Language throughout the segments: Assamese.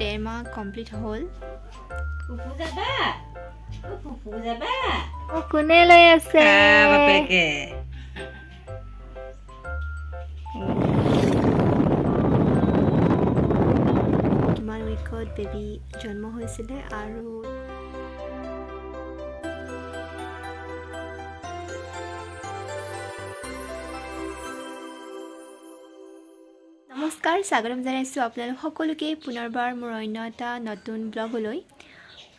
1.5 মাহ কমপ্লিট হ'ল। ফুফু যাবা ফুফু যাবা কোনে লৈ আছে বাপেকে কিমান উইকত বেবী জন্ম হৈছিলে আৰু নমস্কাৰ, স্বাগতম জনাইছোঁ আপোনালোক সকলোকে পুনৰবাৰ মোৰ অন্য এটা নতুন ব্লগলৈ।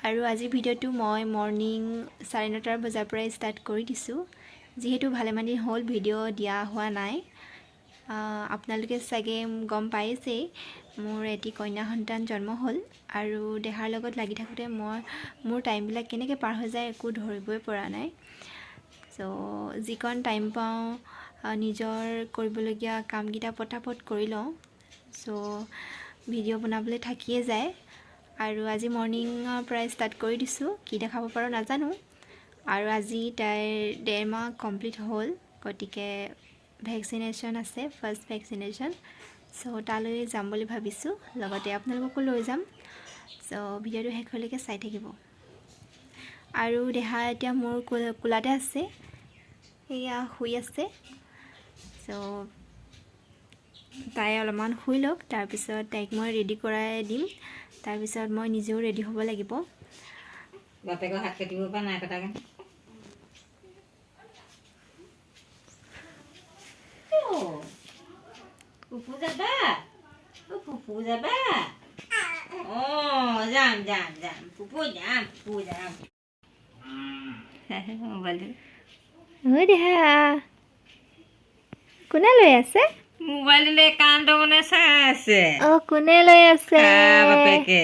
আৰু আজিৰ ভিডিঅ'টো মই মৰ্ণিং 9:30 বজাৰ পৰাই ষ্টাৰ্ট কৰি দিছোঁ, যিহেতু ভালেমান দিন হ'ল ভিডিঅ' দিয়া হোৱা নাই। আপোনালোকে চাগে গম পাইছেই মোৰ এটি কন্যা সন্তান জন্ম হ'ল, আৰু দেহাৰ লগত লাগি থাকোঁতে মোৰ টাইমবিলাক কেনেকৈ পাৰ হৈ যায় একো ধৰিবই পৰা নাই। চ' যিকণ টাইম পাওঁ নিজৰ কৰিবলগীয়া কামকেইটা পটাপট কৰি লওঁ। চ' ভিডিঅ' বনাবলৈ থাকিয়ে যায়, আৰু আজি মৰ্ণিঙৰ পৰাই ষ্টাৰ্ট কৰি দিছোঁ। কি দেখাব পাৰোঁ নাজানো। আৰু আজি তাইৰ 1.5 মাহ কমপ্লিট হ'ল, গতিকে ভেকচিনেশ্যন আছে, ফাৰ্ষ্ট ভেকচিনেশ্যন। চ' তালৈ যাম বুলি ভাবিছোঁ, লগতে আপোনালোককো লৈ যাম। চ' ভিডিঅ'টো শেষলৈকে চাই থাকিব। আৰু দেহা এতিয়া মোৰ কোলাতে আছে, সেয়া শুই আছে। চ' তাই অলপমান শুই লওক, তাৰপিছত তাইক মই ৰেডি কৰাই দিম। তাৰপিছত মই নিজেও ৰেডি হ'ব লাগিব। বাপেকৰ হাত কাটিব পৰা নাই কটাকে ফুফু যাবা ফুফু যাবা যাম যাম যাম ফুফু যাম মোবাইলটো দেহা কোনে লৈ আছে? মোবাইলটো কান্ত মানে চাই আছে। কোনে লৈ আছে? বাপেকে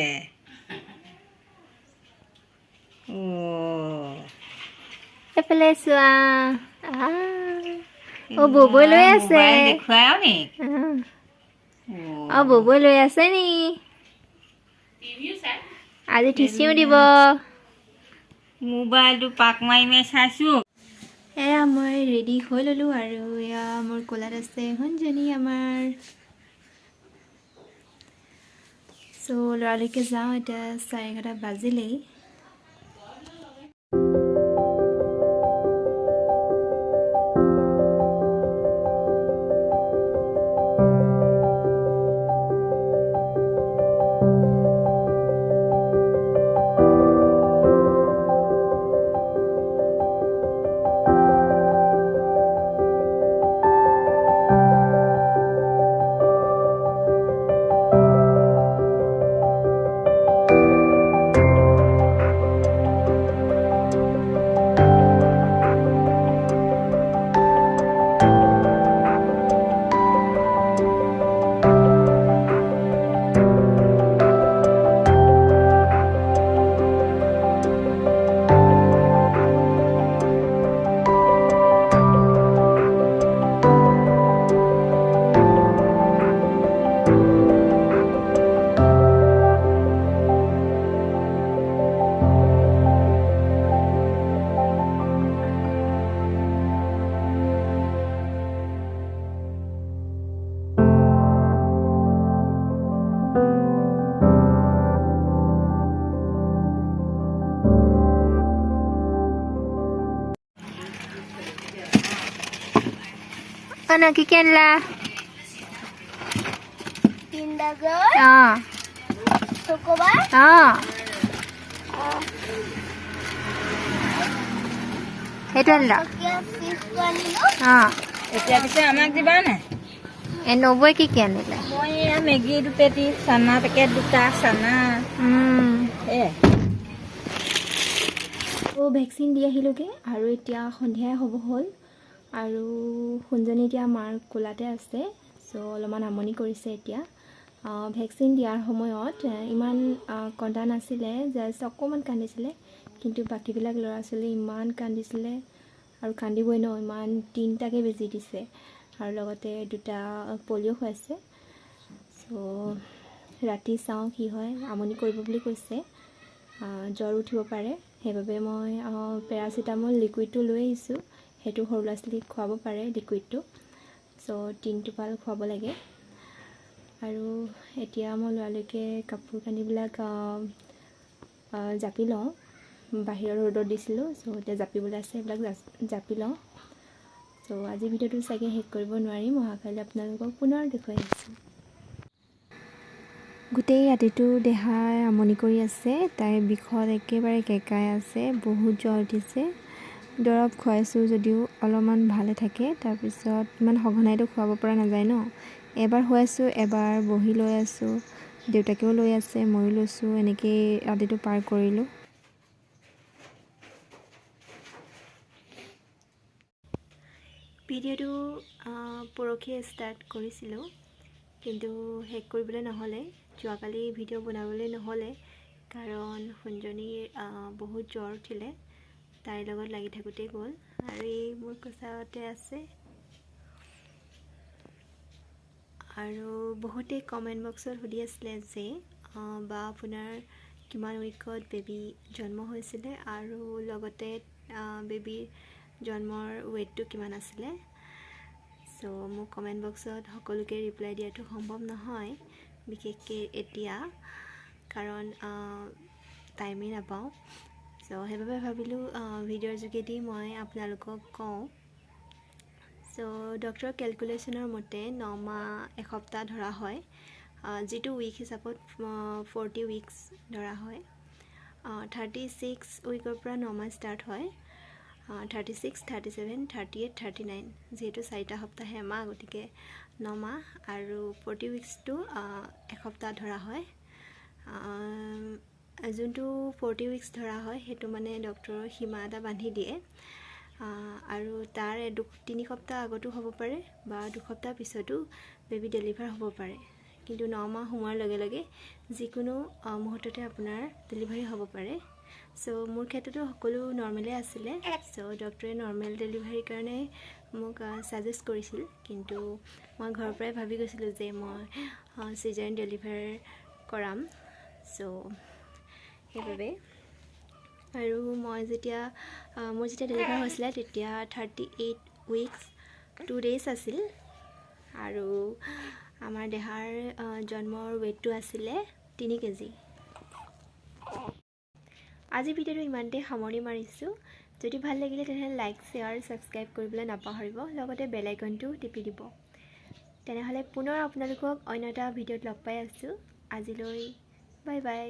এফালে চোৱা। ববৈ লৈ আছে। দেখুৱাও নি ববৈ লৈ আছে নি? আজি থিচিও দিব। মোবাইলটো পাক মাৰি মাৰি চাইছো। এয়া মই ৰেডি হৈ ল'লোঁ, আৰু এয়া মোৰ কোলাত আছে শুনজনী আমাৰ। চ' ল'ৰালৈকে যাওঁ, এতিয়া 11:30 বাজিলেই। Ano, kikian lah. Pindagan? Suko ba? Itu lah. এতিয়া পিছে আমাক দিবা নাই? Noboi kikian nila. মই মেগী 2 পেটি, চানা পেকেট 2টা, চানা ভেকচিন দি আহিলোগে, আৰু এতিয়া সন্ধিয়াই হ'ব হ'ল। আৰু শুনজনী এতিয়া মাৰ কোলাতে আছে। চ' অলপমান আমনি কৰিছে এতিয়া। ভেকচিন দিয়াৰ সময়ত ইমান কন্দা নাছিলে, জাষ্ট অকণমান কান্দিছিলে, কিন্তু বাকীবিলাক ল'ৰা ছোৱালী ইমান কান্দিছিলে, আৰু কান্দিবই ন, ইমান 3টাকৈ বেজি দিছে, আৰু লগতে 2টা পলিঅ' খুৱাইছে। চ' ৰাতি চাওঁ কি হয়, আমনি কৰিব বুলি কৈছে, জ্বৰ উঠিব পাৰে। সেইবাবে মই পেৰাচিটামল লিকুইডটো লৈ আহিছোঁ, সেইটো সৰু ল'ৰা ছোৱালীক খুৱাব পাৰে লিকুইডটো। চ' 3 টোপাল খুৱাব লাগে। আৰু এতিয়া মই লৰালৈকে কাপোৰ কানিবিলাক জাপি লওঁ। বাহিৰৰ ৰ'দত দিছিলোঁ, চ' এতিয়া জাপিবলৈ আছে, এইবিলাক জাপি লওঁ। চ' আজি ভিডিঅ'টো চাগে শেষ কৰিব নোৱাৰিম, অহাকালি আপোনালোকক পুনৰ দেখুৱাই আছোঁ। গোটেই ৰাতিটো দেহাই আমনি কৰি আছে, তাইৰ বিষত একেবাৰে কেকাই আছে, বহুত জ্বৰ উঠিছে। দৰৱ খুৱাইছোঁ যদিও অলপমান ভালে থাকে, তাৰপিছত ইমান সঘনাইতো খুৱাব পৰা নাযায় ন। এবাৰ খুৱাইছোঁ, এবাৰ বহি লৈ আছোঁ, দেউতাকেও লৈ আছে, ময়ো লৈছোঁ, এনেকৈয়ে ৰাতিটো পাৰ কৰিলোঁ। ভিডিঅ'টো পৰহিয়ে ষ্টাৰ্ট কৰিছিলোঁ, কিন্তু শেষ কৰিবলৈ নহ'লে, যোৱাকালি ভিডিঅ' বনাবলৈ নহ'লে, কাৰণ সোণজনীৰ বহুত জ্বৰ উঠিলে, তাইৰ লগত লাগি থাকোঁতেই গ'ল। আৰু এই মোৰ কোচাতে আছে। আৰু বহুতে কমেণ্ট বক্সত সুধি আছিলে যে বা আপোনাৰ কিমান উইকত বেবী জন্ম হৈছিলে, আৰু লগতে বেবীৰ জন্মৰ ৱেইটটো কিমান আছিলে। চ' মোক কমেণ্ট বক্সত সকলোকে ৰিপ্লাই দিয়াটো সম্ভৱ নহয়, বিশেষকৈ এতিয়া, কাৰণ টাইমেই নাপাওঁ। চ' সেইবাবে ভাবিলোঁ ভিডিঅ'ৰ যোগেদি মই আপোনালোকক কওঁ। চ' ডক্টৰৰ কেলকুলেশ্যনৰ মতে 9 মাহ এসপ্তাহ ধৰা হয়, যিটো উইক হিচাপত 40 উইকছ ধৰা হয়। 36 উইকৰ পৰা 9 মাহ ষ্টাৰ্ট হয়। 36, 37, 38, 39, যিহেতু 4টা সপ্তাহে এমাহ, গতিকে 9 মাহ, আৰু 40 উইকছটো এসপ্তাহ ধৰা হয়। যোনটো 40 উইকছ ধৰা হয়, সেইটো মানে ডক্টৰৰ সীমা এটা বান্ধি দিয়ে, আৰু তাৰ 3 সপ্তাহ আগতো হ'ব পাৰে বা 2 সপ্তাহ পিছতো বেবী ডেলিভাৰ হ'ব পাৰে। কিন্তু 9 মাহ সোমোৱাৰ লগে লগে যিকোনো মুহূৰ্ততে আপোনাৰ ডেলিভাৰী হ'ব পাৰে। চ' মোৰ ক্ষেত্ৰতো সকলো নৰ্মেলে আছিলে। চ' ডক্টৰে নৰ্মেল ডেলিভাৰীৰ কাৰণে মোক ছাজেষ্ট কৰিছিল, কিন্তু মই ঘৰৰ পৰাই ভাবি গৈছিলোঁ যে মই চিজাৰিন ডেলিভাৰ কৰাম। চ' সেইবাবে, আৰু মোৰ যেতিয়া ডেলিভাৰ হৈছিলে তেতিয়া 38 উইকছ 2 ডেইজ আছিল, আৰু আমাৰ দেহাৰ জন্মৰ ৱেইটটো আছিলে 3 কেজি। আজি ভিডিঅ'টো ইমানতে সামৰণি মাৰিছোঁ। যদি ভাল লাগিলে তেনেহ'লে লাইক, শ্বেয়াৰ, ছাবস্ক্ৰাইব কৰিবলৈ নাপাহৰিব, লগতে বেল আইকনটো টিপি দিব। তেনেহ'লে পুনৰ আপোনালোকক অন্য এটা ভিডিঅ'ত লগ পাই আছোঁ। আজিলৈ বাই বাই।